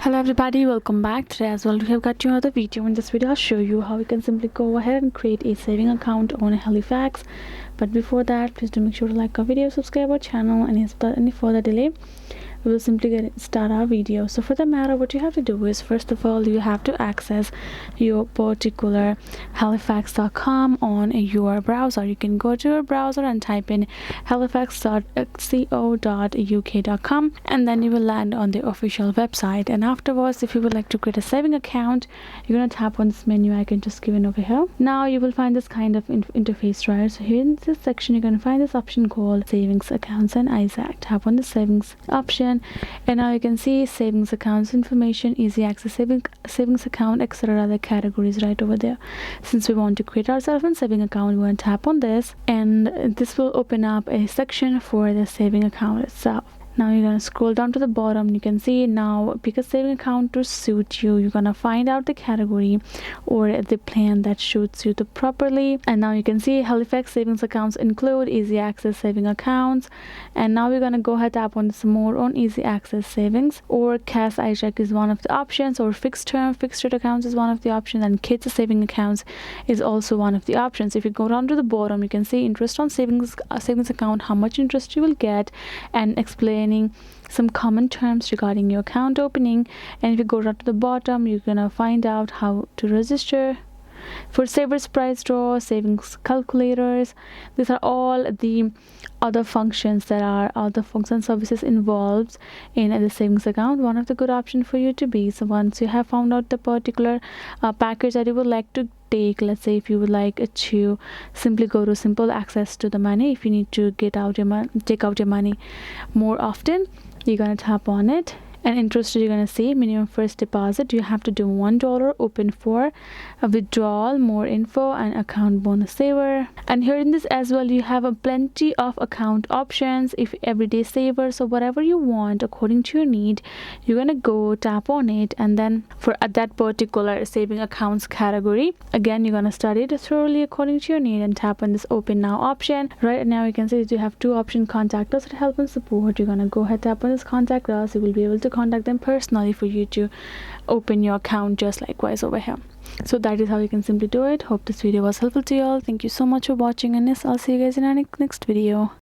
Hello everybody, welcome back. Today as well we have got you another video. In this video I'll show you how you can simply go ahead and create a saving account on Halifax. But before that, please do make sure to like our video, subscribe our channel, and without any further delay we will simply start our video. So for the matter, what you have to do is, first of all, you have to access your particular halifax.com on your browser. You can go to your browser and type in halifax.co.uk.com, and then you will land on the official website. And afterwards, if you would like to create a saving account, you're going to tap on this menu icon just given over here. Now you will find this kind of interface, right? So here in this section you're going to find this option called savings accounts and ISAC. Tap on the savings option, and now you can see savings accounts information, easy access savings account, etc. the categories right over there. Since we want to create ourselves a saving account, we want to tap on this, and this will open up a section for the saving account itself. Now you're gonna scroll down to the bottom. You can see now, because saving account to suit you, you're gonna find out the category or the plan that suits you properly. And now you can see Halifax savings accounts include easy access saving accounts. And now we're gonna go ahead tap on some more on easy access savings, or cash ISAC is one of the options, or fixed rate accounts is one of the options, and kids saving accounts is also one of the options. If you go down to the bottom, you can see interest on savings account, how much interest you will get, and explain some common terms regarding your account opening. And if you go down to the bottom, you're gonna find out how to register for savers price draw, savings calculators. These are all the other functions that are other functions services involved in the savings account. One of the good option for you to be, so once you have found out the particular package that you would like to take, let's say if you would like to simply go to simple access to the money, if you need to take out your money more often, you're gonna tap on it. And interest, you're gonna see minimum first deposit, you have to do $1, open for a withdrawal, more info, and account bonus saver. And here in this as well, you have a plenty of account options, if everyday saver, so whatever you want according to your need, you're gonna go tap on it. And then for that particular saving accounts category, again you're gonna study it thoroughly according to your need and tap on this open now option. Right now you can see that you have two options: contact us at help and support. You're gonna go ahead tap on this contact us. You will be able to contact them personally for you to open your account just likewise over here. So that is how you can simply do it. Hope this video was helpful to you all. Thank you so much for watching, and yes, I'll see you guys in our next video.